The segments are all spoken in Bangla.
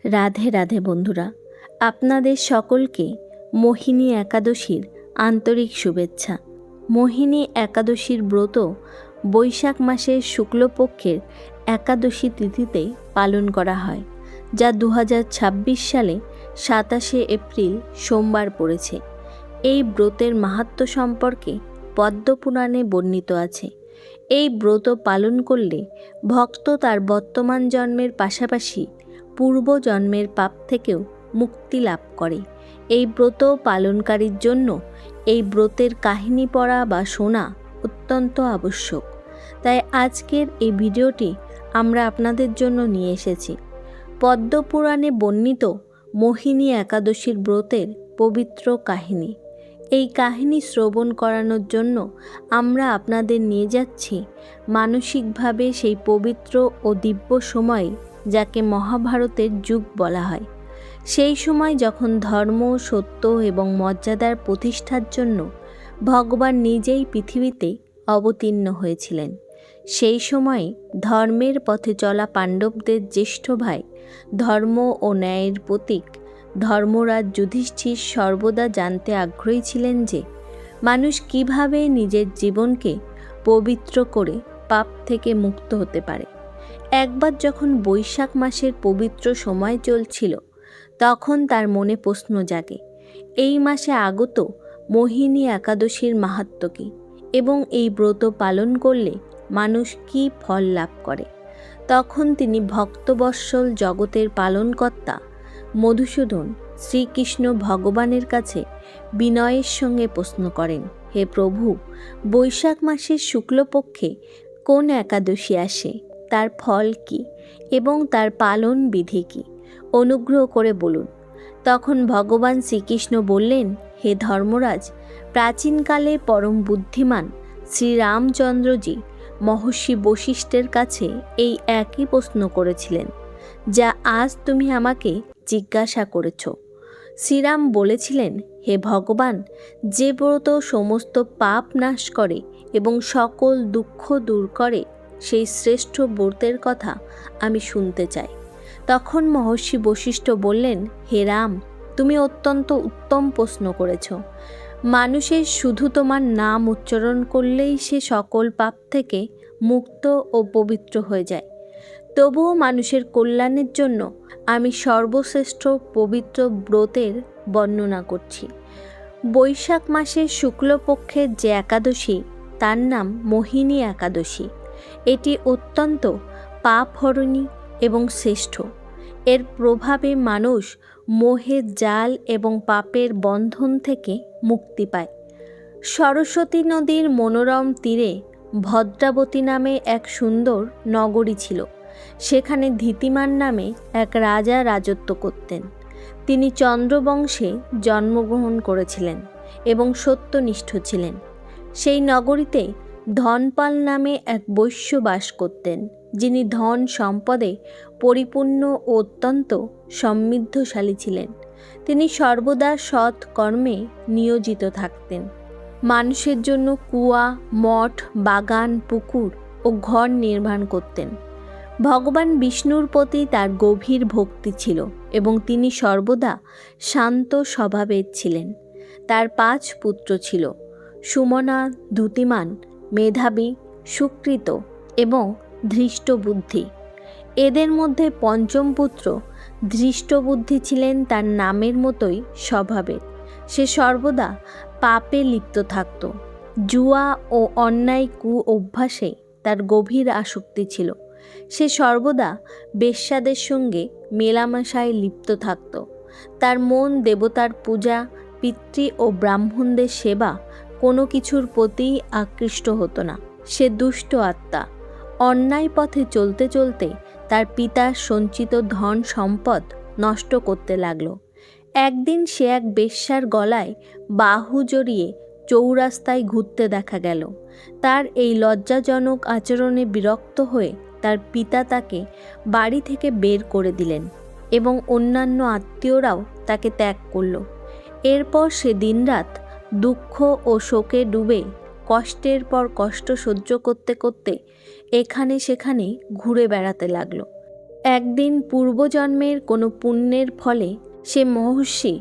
রাধে রাধে বন্ধুরা, আপনাদের সকলকে মোহিনী একাদশীর আন্তরিক শুভেচ্ছা। মোহিনী একাদশীর ব্রত বৈশাখ মাসের শুক্লপক্ষের একাদশী তিথিতে পালন করা হয়, যা 2026 সালে 27শে এপ্রিল সোমবার পড়েছে। এই ব্রতের মাহাত্ম্য সম্পর্কে পদ্মপুরাণে বর্ণিত আছে। এই ব্রত পালন করলে ভক্ত তার বর্তমান জন্মের পাশাপাশি পূর্বজন্মের পাপ থেকেও মুক্তি লাভ করে। এই ব্রত পালনকারীর জন্য এই ব্রতের কাহিনী পড়া বা শোনা অত্যন্ত আবশ্যক। তাই আজকের এই ভিডিওটি আমরা আপনাদের জন্য নিয়ে এসেছি পদ্মপুরাণে বর্ণিত মোহিনী একাদশীর ব্রতের পবিত্র কাহিনী। এই কাহিনী শ্রবণ করানোর জন্য আমরা আপনাদের নিয়ে যাচ্ছি মানসিকভাবে সেই পবিত্র ও দিব্য সময়ে, যাকে মহাভারতের যুগ বলা হয়। সেই সময় যখন ধর্ম, সত্য এবং মর্যাদার প্রতিষ্ঠার জন্য ভগবান নিজেই পৃথিবীতে অবতীর্ণ হয়েছিলেন। সেই সময়ে ধর্মের পথে চলা পাণ্ডবদের জ্যেষ্ঠ ভাই, ধর্ম ও ন্যায়ের প্রতীক ধর্মরাজ যুধিষ্ঠির সর্বদা জানতে আগ্রহী ছিলেন যে মানুষ কিভাবে নিজের জীবনকে পবিত্র করে পাপ থেকে মুক্ত হতে পারে। একবার যখন বৈশাখ মাসের পবিত্র সময় চলছিল, তখন তার মনে প্রশ্ন জাগে, এই মাসে আগত মোহিনী একাদশীর মাহাত্ম্য কী এবং এই ব্রত পালন করলে মানুষ কী ফল লাভ করে। তখন তিনি ভক্তবৎসল জগতের পালনকর্তা মধুসূদন শ্রীকৃষ্ণ ভগবানের কাছে বিনয়ের সঙ্গে প্রশ্ন করেন, হে প্রভু, বৈশাখ মাসের শুক্লপক্ষে কোন একাদশী আসে, তার ফল কী এবং তার পালন বিধি কী? অনুগ্রহ করে বলুন। তখন ভগবান শ্রীকৃষ্ণ বললেন, হে ধর্মরাজ, প্রাচীনকালে পরম বুদ্ধিমান শ্রীরামচন্দ্রজি মহর্ষি বশিষ্ঠের কাছে এই একই প্রশ্ন করেছিলেন, যা আজ তুমি আমাকে জিজ্ঞাসা করেছ। শ্রীরাম বলেছিলেন, হে ভগবান, যে ব্রত সমস্ত পাপ নাশ করে এবং সকল দুঃখ দূর করে, সেই শ্রেষ্ঠ ব্রতের কথা আমি শুনতে চাই। তখন মহর্ষি বশিষ্ঠ বললেন, হে রাম, তুমি অত্যন্ত উত্তম প্রশ্ন করেছ। মানুষের শুধু তোমার নাম উচ্চারণ করলেই সে সকল পাপ থেকে মুক্ত ও পবিত্র হয়ে যায়। তবুও মানুষের কল্যাণের জন্য আমি সর্বশ্রেষ্ঠ পবিত্র ব্রতের বর্ণনা করছি। বৈশাখ মাসের শুক্লপক্ষের যে একাদশী, তার নাম মোহিনী একাদশী। এটি অত্যন্ত পাপহরণী এবং শ্রেষ্ঠ। এর প্রভাবে মানুষ মোহের জাল এবং পাপের বন্ধন থেকে মুক্তি পায়। সরস্বতী নদীর মনোরম তীরে ভদ্রাবতী নামে এক সুন্দর নগরী ছিল। সেখানে ধীতিমান নামে এক রাজা রাজত্ব করতেন। তিনি চন্দ্রবংশে জন্মগ্রহণ করেছিলেন এবং সত্যনিষ্ঠ ছিলেন। সেই নগরীতে ধনপাল নামে এক বৈশ্য বাস করতেন, যিনি ধন সম্পদে পরিপূর্ণ ও অত্যন্ত সমৃদ্ধশালী ছিলেন। তিনি সর্বদা সৎ কর্মে নিয়োজিত থাকতেন। মানুষের জন্য কুয়া, মঠ, বাগান, পুকুর ও ঘর নির্মাণ করতেন। ভগবান বিষ্ণুর প্রতি তার গভীর ভক্তি ছিল এবং তিনি সর্বদা শান্ত স্বভাবের ছিলেন। তার 5 পুত্র ছিল: সুমনা, দ্যুতিমান, মেধাবী, সুকৃত এবং ধৃষ্টবুদ্ধি। এদের মধ্যে পঞ্চম পুত্র ধৃষ্টবুদ্ধি ছিলেন তার নামের মতোই স্বভাবের। সে সর্বদা পাপে লিপ্ত থাকত। জুয়া ও অন্যায় অভ্যাসে তার গভীর আসক্তি ছিল। সে সর্বদা বেশ্যাদের সঙ্গে মেলামেশায় লিপ্ত থাকত। তার মন দেবতার পূজা, পিতৃ ও ব্রাহ্মণদের সেবা কোনো কিছুর প্রতি আকৃষ্ট হতো না। সে দুষ্ট আত্মা। অন্যায় পথে চলতে চলতে তার পিতার সঞ্চিত ধন সম্পদ নষ্ট করতে লাগল। একদিন সে এক বেশ্যার গলায় বাহু জড়িয়ে চৌরাস্তায় ঘুরতে দেখা গেল। তার এই লজ্জাজনক আচরণে বিরক্ত হয়ে তার পিতা তাকে বাড়ি থেকে বের করে দিলেন এবং অন্যান্য আত্মীয়রাও তাকে ত্যাগ করল। এরপর সে দিনরাত দুঃখ ও শোকে ডুবে কষ্টের পর কষ্ট সহ্য করতে করতে এখানে সেখানে ঘুরে বেড়াতে লাগলো। একদিন পূর্বজন্মের কোনো পুণ্যের ফলে সে মহর্ষি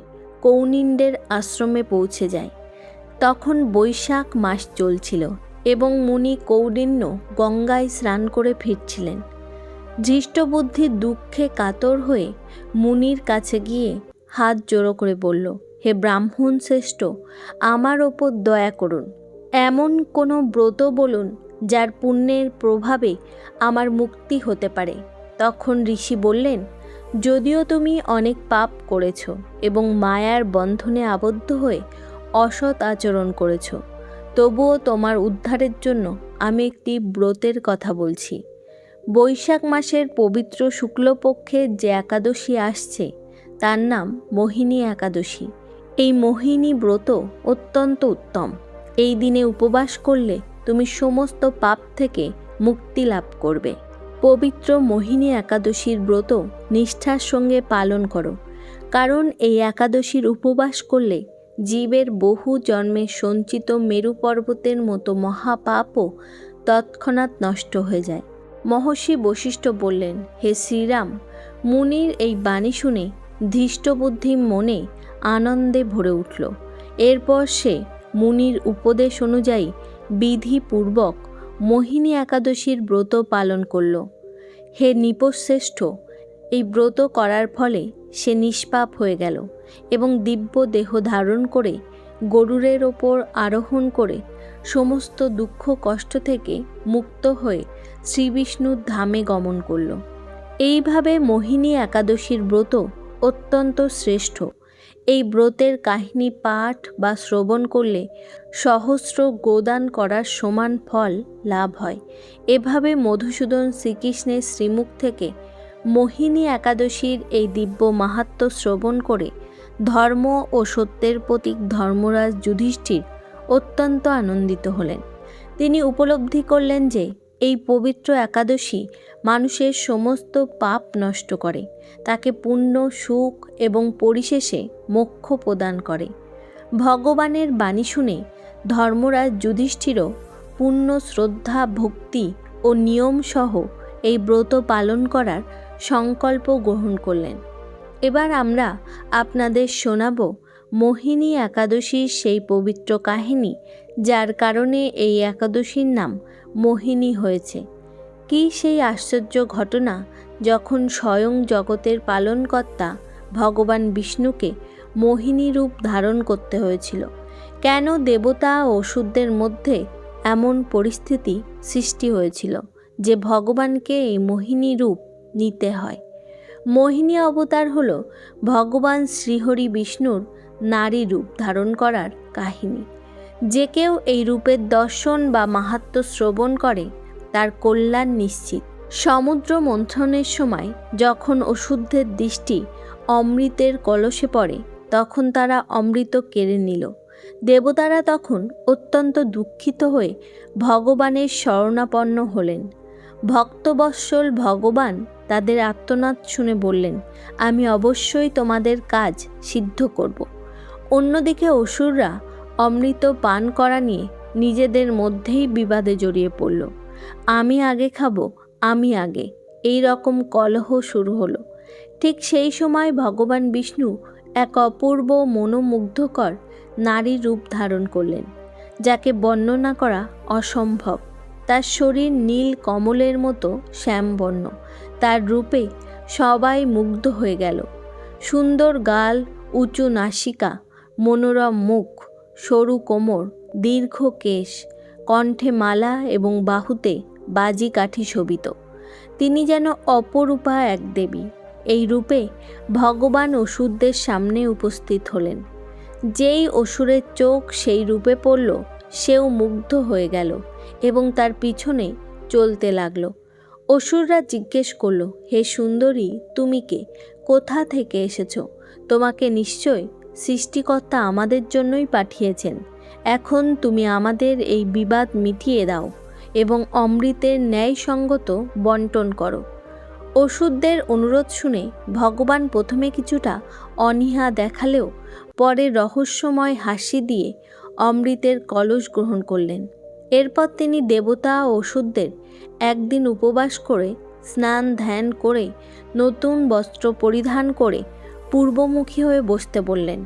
কৌনিন্দের আশ্রমে পৌঁছে যায়। তখন বৈশাখ মাস চলছিল এবং মুনি কৌন্ডিন্য গঙ্গায় স্নান করে ফিরছিলেন। ধৃষ্টবুদ্ধি দুঃখে কাতর হয়ে মুনির কাছে গিয়ে হাত জোড়ো করে বলল, হে ব্রাহ্মণ শ্রেষ্ঠ, আমার ওপর দয়া করুন। এমন কোনো ব্রত বলুন যার পুণ্যের প্রভাবে আমার মুক্তি হতে পারে। তখন ঋষি বললেন, যদিও তুমি অনেক পাপ করেছ এবং মায়ার বন্ধনে আবদ্ধ হয়ে অসৎ আচরণ করেছ, তবুও তোমার উদ্ধারের জন্য আমি একটি ব্রতের কথা বলছি। বৈশাখ মাসের পবিত্র শুক্লপক্ষে যে একাদশী আসছে তার নাম মোহিনী একাদশী। এই মোহিনী ব্রত অত্যন্ত উত্তম। এই দিনে উপবাস করলে তুমি সমস্ত পাপ থেকে মুক্তি লাভ করবে। পবিত্র মোহিনী একাদশীর ব্রত নিষ্ঠার সঙ্গে পালন করো, কারণ এই একাদশীর উপবাস করলে জীবের বহু জন্মের সঞ্চিত মেরু পর্বতের মতো মহাপাপও তৎক্ষণাৎ নষ্ট হয়ে যায়। মহর্ষি বশিষ্ঠ বললেন, হে শ্রীরাম, মুনির এই বাণী শুনে ধৃষ্টবুদ্ধি মনে আনন্দে ভরে উঠল। এরপর সে মুনির উপদেশ অনুযায়ী বিধিপূর্বক মোহিনী একাদশীর ব্রত পালন করল। হে নৃপশ্রেষ্ঠ, এই ব্রত করার ফলে সে নিষ্পাপ হয়ে গেল এবং দিব্য দেহ ধারণ করে গরুরের ওপর আরোহণ করে সমস্ত দুঃখ কষ্ট থেকে মুক্ত হয়ে শ্রীবিষ্ণুর ধামে গমন করল। এইভাবে মোহিনী একাদশীর ব্রত অত্যন্ত শ্রেষ্ঠ। এই ব্রতের কাহিনী পাঠ বা শ্রবণ করলে সহস্র গোদান করার সমান ফল লাভ হয়। এভাবে মধুসূদন শ্রীকৃষ্ণের শ্রীমুখ থেকে মোহিনী একাদশীর এই দিব্য মাহাত্ম্য শ্রবণ করে ধর্ম ও সত্যের প্রতীক ধর্মরাজ যুধিষ্ঠির অত্যন্ত আনন্দিত হলেন। তিনি উপলব্ধি করলেন যে এই পবিত্র একাদশী মানুষের সমস্ত পাপ নষ্ট করে, তাকে পুণ্য, সুখ এবং পরিশেষে মোক্ষ প্রদান করে। ভগবানের বাণী শুনে ধর্মরাজ যুধিষ্ঠিরও পূর্ণ শ্রদ্ধা, ভক্তি ও নিয়ম সহ এই ব্রত পালন করার সংকল্প গ্রহণ করলেন। এবার আমরা আপনাদের শোনাব মোহিনী একাদশীর সেই পবিত্র কাহিনী, যার কারণে এই একাদশীর নাম মোহিনী হয়েছে। কি সেই আশ্চর্য ঘটনা যখন স্বয়ং জগতের পালনকর্তা ভগবান বিষ্ণুকে মোহিনী রূপ ধারণ করতে হয়েছিল? কেন দেবতা ও অসুরদের মধ্যে এমন পরিস্থিতি সৃষ্টি হয়েছিল যে ভগবানকে এই মোহিনী রূপ নিতে হয়? মোহিনী অবতার হল ভগবান শ্রীহরি বিষ্ণুর নারী রূপ ধারণ করার কাহিনী। যে কেউ এই রূপের দর্শন বা মাহাত্ম্য শ্রবণ করে তার কল্যাণ নিশ্চিত। সমুদ্র মন্থনের সময় যখন অসুরদের দৃষ্টি অমৃতের কলসে পড়ে, তখন তারা অমৃত কেড়ে নিল। দেবতারা তখন অত্যন্ত দুঃখিত হয়ে ভগবানের শরণাপন্ন হলেন। ভক্তবৎসল ভগবান তাদের আর্তনাদ শুনে বললেন, আমি অবশ্যই তোমাদের কাজ সিদ্ধ করব। অন্যদিকে অসুররা অমৃত পান করা নিয়ে নিজেদের মধ্যেই বিবাদে জড়িয়ে পড়ল। আমি আগে খাবো, আমি আগে, এই রকম কলহ শুরু হলো। ঠিক সেই সময় ভগবান বিষ্ণু এক অপূর্ব মনোমুগ্ধকর নারী রূপ ধারণ করলেন, যাকে বর্ণনা করা অসম্ভব। তার শরীর নীল কমলের মতো শ্যামবর্ণ। তার রূপে সবাই মুগ্ধ হয়ে গেল। সুন্দর গাল, উঁচু নাসিকা, মনোরম মুখ, সরু কোমর, দীর্ঘ কেশ, কণ্ঠে মালা এবং বাহুতে বাজি কাঠি শোভিত। তিনি যেন অপরূপা এক দেবী। এই রূপে ভগবান অসুরদের সামনে উপস্থিত হলেন। যেই অসুরের চোখ সেই রূপে পড়ল, সেও মুগ্ধ হয়ে গেল এবং তার পিছনে চলতে লাগলো। অসুররা জিজ্ঞেস করল, হে সুন্দরী, তুমি কে? কোথা থেকে এসেছ? তোমাকে নিশ্চয় সৃষ্টিকর্তা আমাদের জন্যই পাঠিয়েছেন। এখন তুমি আমাদের এই বিবাদ মিটিয়ে দাও এবং অমৃতের ন্যায়সঙ্গত বন্টন করো। অসুরদের অনুরোধ শুনে ভগবান প্রথমে কিছুটা অনীহা দেখালেও পরে রহস্যময় হাসি দিয়ে অমৃতের কলস গ্রহণ করলেন। এরপর তিনি দেবতা ও অসুরদের একদিন উপবাস করে স্নান ধ্যান করে নতুন বস্ত্র পরিধান করে পূর্বমুখী হয়ে বসতে বললেন।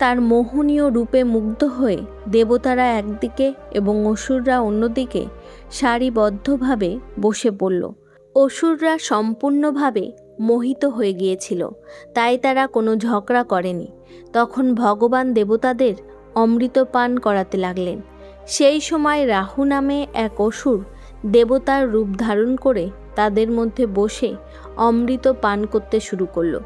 তার মোহনীয় রূপে মুগ্ধ হয়ে দেবতারা একদিকে এবং অসুররা অন্যদিকে সারিবদ্ধভাবে বসে পড়ল। অসুররা সম্পূর্ণভাবে মোহিত হয়ে গিয়েছিল, তাই তারা কোনো ঝগড়া করেনি। তখন ভগবান দেবতাদের অমৃত পান করাতে লাগলেন। সেই সময় রাহু নামে এক অসুর দেবতার রূপ ধারণ করে তাদের মধ্যে বসে অমৃত পান করতে শুরু করলো।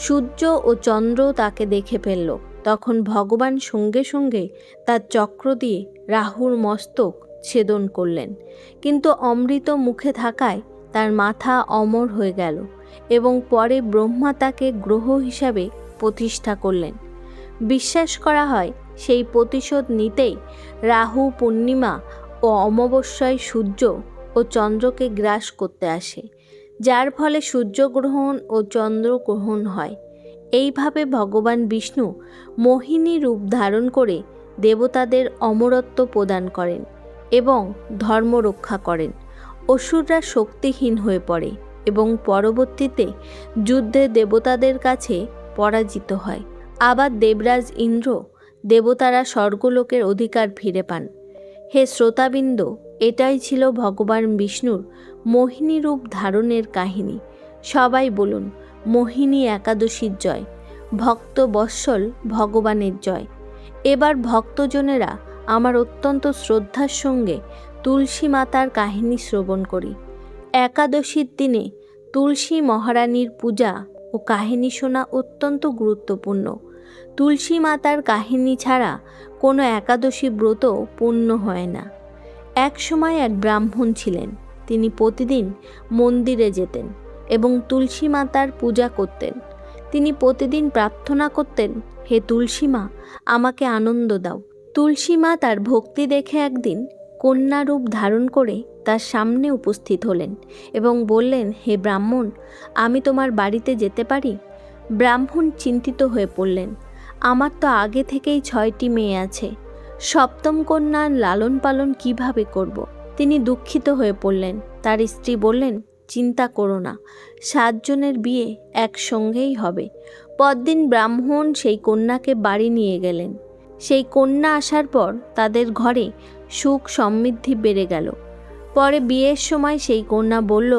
সূর্য ও চন্দ্র তাকে দেখে ফেলল। তখন ভগবান সঙ্গে সঙ্গে তার চক্র দিয়ে রাহুর মস্তক ছেদন করলেন, কিন্তু অমৃত মুখে থাকায় তার মাথা অমর হয়ে গেল এবং পরে ব্রহ্মা তাকে গ্রহ হিসাবে প্রতিষ্ঠা করলেন। বিশ্বাস করা হয় সেই প্রতিশোধ নিতেই রাহু পূর্ণিমা ও অমাবস্যায় সূর্য ও চন্দ্রকে গ্রাস করতে আসে, যার ফলে সূর্যগ্রহণ ও চন্দ্রগ্রহণ হয়। এইভাবে ভগবান বিষ্ণু মোহিনী রূপ ধারণ করে দেবতাদের অমরত্ব প্রদান করেন এবং ধর্ম রক্ষা করেন। অসুররা শক্তিহীন হয়ে পড়ে এবং পরবর্তীতে যুদ্ধে দেবতাদের কাছে পরাজিত হয়। আবার দেবরাজ ইন্দ্র দেবতারা স্বর্গলোকের অধিকার ফিরে পান। হে শ্রোতাবৃন্দ, এটাই ছিল ভগবান বিষ্ণুর মোহিনী রূপ ধারণের কাহিনী। সবাই বলুন মোহিনী একাদশীর জয়, ভক্ত বৎসল ভগবানের জয়। এবার ভক্তজনেরা আমার অত্যন্ত শ্রদ্ধার সঙ্গে তুলসী মাতার কাহিনী শ্রবণ করি। একাদশীর দিনে তুলসী মহারানীর পূজা ও কাহিনী শোনা অত্যন্ত গুরুত্বপূর্ণ। তুলসী মাতার কাহিনী ছাড়া কোনো একাদশী ব্রত পূর্ণ হয় না। এক সময় এক ব্রাহ্মণ ছিলেন। তিনি প্রতিদিন মন্দিরে যেতেন এবং তুলসী মাতার পূজা করতেন। তিনি প্রতিদিন প্রার্থনা করতেন, হে তুলসী মা, আমাকে আনন্দ দাও। তুলসী মা তার ভক্তি দেখে একদিন কন্যা রূপ ধারণ করে তার সামনে উপস্থিত হলেন এবং বললেন, হে ব্রাহ্মণ, আমি তোমার বাড়িতে যেতে পারি? ব্রাহ্মণ চিন্তিত হয়ে পড়লেন, আমার তো আগে থেকেই 6টি মেয়ে আছে, সপ্তম কন্যার লালন পালন কিভাবে করব? তিনি দুঃখিত হয়ে পড়লেন। তার স্ত্রী বললেন, চিন্তা করো না, 7 জনের বিয়ে একসঙ্গেই হবে। পরদিন ব্রাহ্মণ সেই কন্যাকে বাড়ি নিয়ে গেলেন। সেই কন্যা আসার পর তাদের ঘরে সুখ সমৃদ্ধি বেড়ে গেল। পরে বিয়ের সময় সেই কন্যা বলল,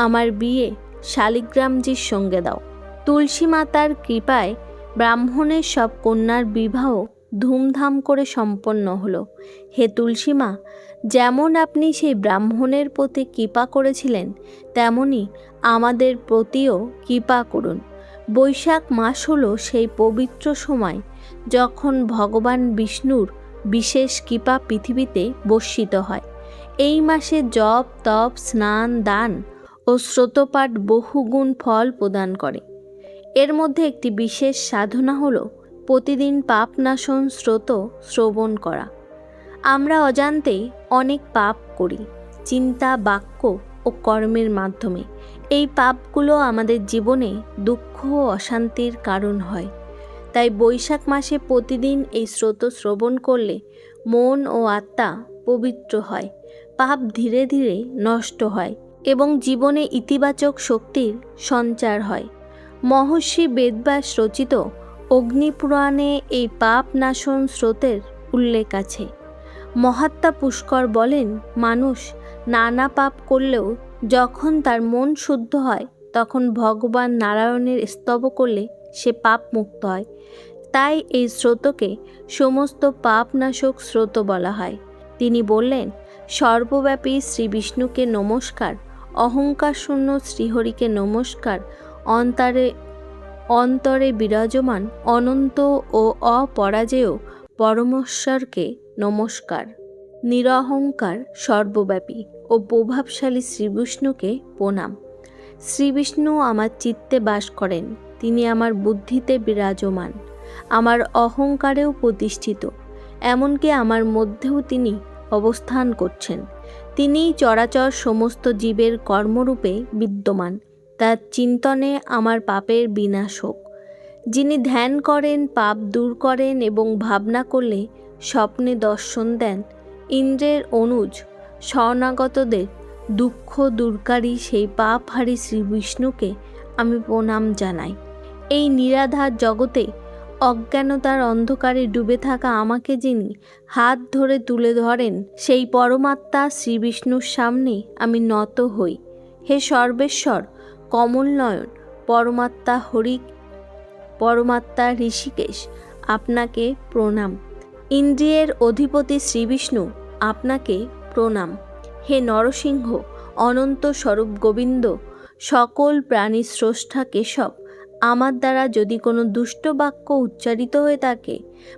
আমার বিয়ে শালিগ্রামজির সঙ্গে দাও। তুলসী মাতার কৃপায় ব্রাহ্মণের সব কন্যার বিবাহ ধুমধাম করে সম্পন্ন হলো। হে তুলসী মা, যেমন আপনি সেই ব্রাহ্মণের প্রতি কৃপা করেছিলেন, তেমনি আমাদের প্রতিও কৃপা করুন। বৈশাখ মাস হলো সেই পবিত্র সময় যখন ভগবান বিষ্ণুর বিশেষ কৃপা পৃথিবীতে বর্ষিত হয়। এই মাসে জপ তপ স্নান দান ও স্রোতপাঠ বহুগুণ ফল প্রদান করে। এর মধ্যে একটি বিশেষ সাধনা হলো প্রতিদিন পাপনাশন স্রোত শ্রবণ করা। আমরা অজান্তেই অনেক পাপ করি, চিন্তা, বাক্য ও কর্মের মাধ্যমে। এই পাপগুলো আমাদের জীবনে দুঃখ ও অশান্তির কারণ হয়। তাই বৈশাখ মাসে প্রতিদিন এই স্রোত শ্রবণ করলে মন ও আত্মা পবিত্র হয়, পাপ ধীরে ধীরে নষ্ট হয় এবং জীবনে ইতিবাচক শক্তির সঞ্চার হয়। মহর্ষি বেদব্যাস রচিত অগ্নিপুরাণে এই পাপ নাশন স্রোতের উল্লেখ আছে। মহাত্মা পুষ্কর বলেন, মানুষ নানা পাপ করলেও যখন তার মন শুদ্ধ হয় তখন ভগবান নারায়ণের স্তব করলে সে পাপ মুক্ত হয়। তাই এই স্রোতকে সমস্ত পাপনাশক স্রোত বলা হয়। তিনি বললেন, সর্বব্যাপী শ্রী বিষ্ণুকে নমস্কার, অহংকার শূন্য শ্রীহরিকে নমস্কার, অন্তরে বিরাজমান অনন্ত ও অপরাজেয় পরমেশ্বরকে নমস্কার। নিরহংকার, সর্বব্যাপী ও প্রভাবশালী শ্রীবিষ্ণুকে প্রণাম। শ্রীবিষ্ণু আমার চিত্তে বাস করেন, তিনি আমার বুদ্ধিতে বিরাজমান, আমার অহংকারেও প্রতিষ্ঠিত, এমনকি আমার মধ্যেও তিনি অবস্থান করছেন। তিনিই চরাচর সমস্ত জীবের কর্মরূপে বিদ্যমান। তার চিন্তনে আমার পাপের বিনাশ হোক। যিনি ধ্যান করেন, পাপ দূর করেন এবং ভাবনা করলে স্বপ্নে দর্শন দেন, ইন্দ্রের অনুজ শরণাগতদের দুঃখ দূরকারী সেই পাপহারী শ্রী বিষ্ণুকে আমি প্রণাম জানাই। এই নিরাধার জগতে অজ্ঞানতার অন্ধকারে ডুবে থাকা আমাকে যিনি হাত ধরে তুলে ধরেন, সেই পরমাত্মা শ্রী বিষ্ণুর সামনে আমি নত হই। হে সর্বেশ্বর কমলনয়ন পরমাত্মা হরি, পরমাত্মা ঋষিকেশ, আপনাকে প্রণাম। ইন্দ্রিয়ের অধিপতি শ্রী বিষ্ণু, আপনাকে প্রণাম। হে নরসিংহ অনন্ত স্বরূপ গোবিন্দ, সকল প্রাণী স্রষ্টা কেশব, আমার দ্বারা যদি কোনো দুষ্ট বাক্য উচ্চারিত হয়ে থাকে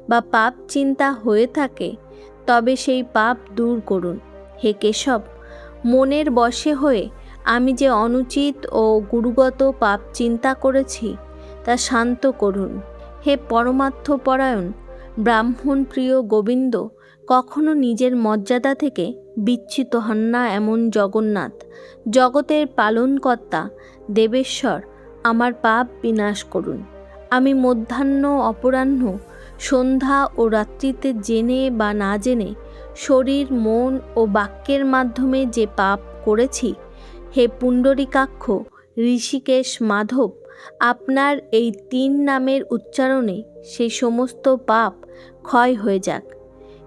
বা পাপ চিন্তা হয়ে থাকে, তবে সেই পাপ দূর করুন। হে কেশব, মনের বশে হয়ে আমি যে অনুচিত ও গুরুগত পাপ চিন্তা করেছি তা শান্ত করুন। হে পরমার্থপরায়ণ ব্রাহ্মণ প্রিয় গোবিন্দ, কখনো নিজের মর্যাদা থেকে বিচ্যুত হন না এমন জগন্নাথ, জগতের পালনকর্তা দেবেশ্বর, আমার পাপ বিনাশ করুন। আমি মধ্যাহ্ন, অপরাহ্ন, সন্ধ্যা ও রাত্রিতে জেনে বা না জেনে শরীর, মন ও বাক্যের মাধ্যমে যে পাপ করেছি, হে পুণ্ডরীকাক্ষ, ঋষিকেশ, মাধব, আপনার এই 3 নামের উচ্চারণে সেই সমস্ত পাপ ক্ষয় হয়ে যাক।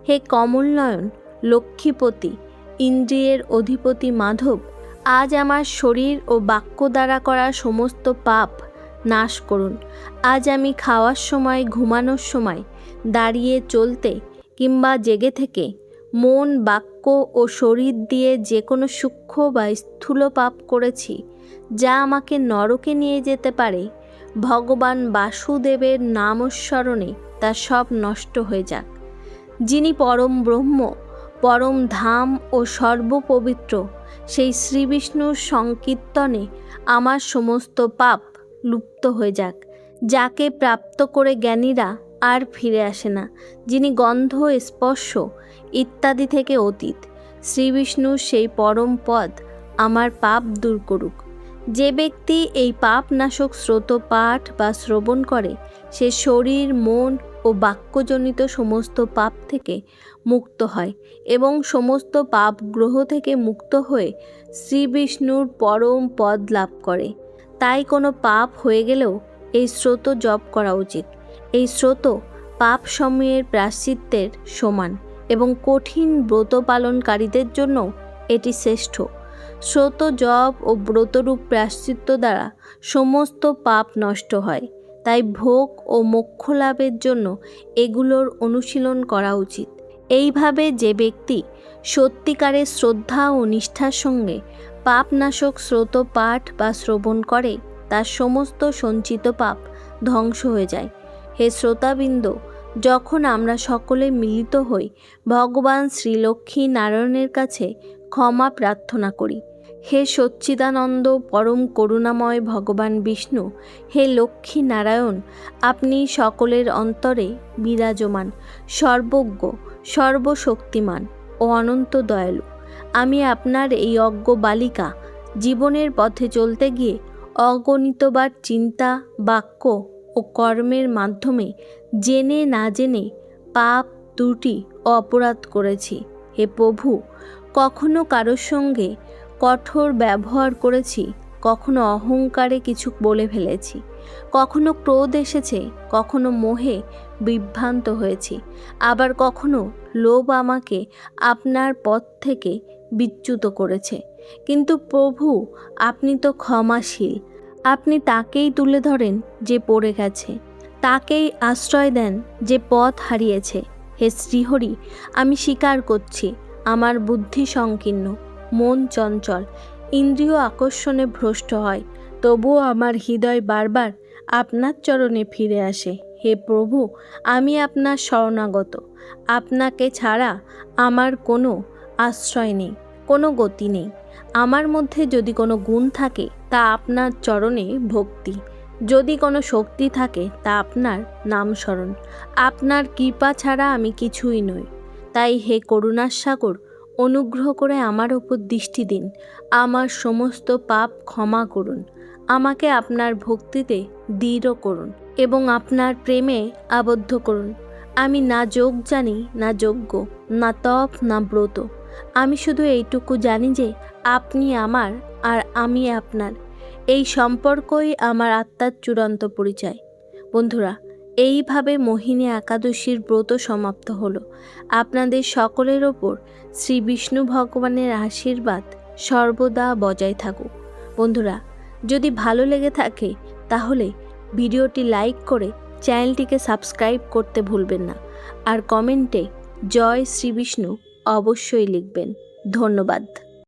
হে কমলনয়ন লক্ষ্মীপতি, ইন্দ্রিয়ের অধিপতি মাধব, আজ আমার শরীর ও বাক্য দ্বারা করা সমস্ত পাপ নাশ করুন। আজ আমি খাওয়ার সময়, ঘুমানোর সময়, দাঁড়িয়ে চলতে কিংবা জেগে থেকে মন, বাক্য ও শরীর দিয়ে যে কোনো সূক্ষ্ম বা স্থূল পাপ করেছি, যা আমাকে নরকে নিয়ে যেতে পারে, ভগবান বাসুদেবের নামস্মরণে তা সব নষ্ট হয়ে যাক। যিনি পরম ব্রহ্ম, পরম ধাম ও সর্বপবিত্র, সেই শ্রীবিষ্ণুর সংকীর্তনে আমার সমস্ত পাপ লুপ্ত হয়ে যাক। যাকে প্রাপ্ত করে জ্ঞানীরা আর ফিরে আসে না, যিনি গন্ধ, স্পর্শ ইত্যাদি থেকে অতীত, শ্রীবিষ্ণুর সেই পরম পদ আমার পাপ দূর করুক। যে ব্যক্তি এই পাপ নাশক স্রোত পাঠ বা শ্রবণ করে, সে শরীর, মন ও বাক্যজনিত সমস্ত পাপ থেকে মুক্ত হয় এবং সমস্ত পাপ গ্রহ থেকে মুক্ত হয়ে শ্রীবিষ্ণুর পরম পদ লাভ করে। তাই কোনো পাপ হয়ে গেলেও এই স্রোত জপ করা উচিত। এই স্রোত পাপ সমূহের প্রায়শ্চিত্তের সমান এবং কঠিন ব্রত পালনকারীদের জন্য এটি শ্রেষ্ঠ। স্রোত জপ ও ব্রতরূপ প্রায়শ্চিত্ত দ্বারা সমস্ত পাপ নষ্ট হয়। তাই ভোগ ও মোক্ষ লাভের জন্য এগুলোর অনুশীলন করা উচিত। এইভাবে যে ব্যক্তি সত্যিকারের শ্রদ্ধা ও নিষ্ঠার সঙ্গে পাপনাশক স্রোত পাঠ বা শ্রবণ করে, তার সমস্ত সঞ্চিত পাপ ধ্বংস হয়ে যায়। হে শ্রোতাবৃন্দ, যখন আমরা সকলে মিলিত হই ভগবান শ্রীলক্ষ্মী নারায়ণের কাছে ক্ষমা প্রার্থনা করি। হে সচ্চিদানন্দ পরম করুণাময় ভগবান বিষ্ণু, হে লক্ষ্মী নারায়ণ, আপনি সকলের অন্তরে বিরাজমান, সর্বজ্ঞ, সর্বশক্তিমান ও অনন্ত দয়ালু। আমি আপনার এই অজ্ঞ বালিকা জীবনের পথে চলতে গিয়ে অগণিতবার চিন্তা, বাক্য ও কর্মের মাধ্যমে জেনে না জেনে পাপ, ত্রুটি ও অপরাধ করেছি। হে প্রভু, কখনো কারোর সঙ্গে কঠোর ব্যবহার করেছি, কখনো অহংকারে কিছু বলে ফেলেছি, কখনো ক্রোধ এসেছে, কখনো মোহে বিভ্রান্ত হয়েছি, আবার কখনো লোভ আমাকে আপনার পথ থেকে বিচ্যুত করেছে। কিন্তু প্রভু, আপনি তো ক্ষমাশীল। আপনি তাকেই তুলে ধরেন যে পড়ে গেছে, তাকেই আশ্রয় দেন যে পথ হারিয়েছে। হে শ্রীহরি, আমি স্বীকার করছি আমার বুদ্ধি সংকীর্ণ, মন চঞ্চল, ইন্দ্রিয় আকর্ষণে ভ্রষ্ট হয়, তবুও আমার হৃদয় বারবার আপনার চরণে ফিরে আসে। হে প্রভু, আমি আপনার শরণাগত। আপনাকে ছাড়া আমার কোনো আশ্রয় নেই, কোনো গতি নেই। আমার মধ্যে যদি কোনো গুণ থাকে তা আপনার চরণে ভক্তি, যদি কোনো শক্তি থাকে তা আপনার নাম স্মরণ। আপনার কৃপা ছাড়া আমি কিছুই নই। তাই হে করুণার সাগর, অনুগ্রহ করে আমার ওপর দৃষ্টি দিন, আমার সমস্ত পাপ ক্ষমা করুন, আমাকে আপনার ভক্তিতে দৃঢ় করুন এবং আপনার প্রেমে আবদ্ধ করুন। আমি না যোগ জানি, না যজ্ঞ, না তপ, না ব্রত। আমি শুধু এইটুকু জানি যে আপনি আমার আর আমি আপনার, এই সম্পর্কই আমার আত্মার চূড়ান্ত পরিচয়। বন্ধুরা, এইভাবে মোহিনী একাদশীর ব্রত সমাপ্ত হলো। আপনাদের সকলের ওপর শ্রী বিষ্ণু ভগবানের আশীর্বাদ সর্বদা বজায় থাকুক। বন্ধুরা, যদি ভালো লেগে থাকে তাহলে ভিডিওটি লাইক করে চ্যানেলটিকে সাবস্ক্রাইব করতে ভুলবেন না, আর কমেন্টে জয় শ্রী বিষ্ণু অবশ্যই লিখবেন। ধন্যবাদ।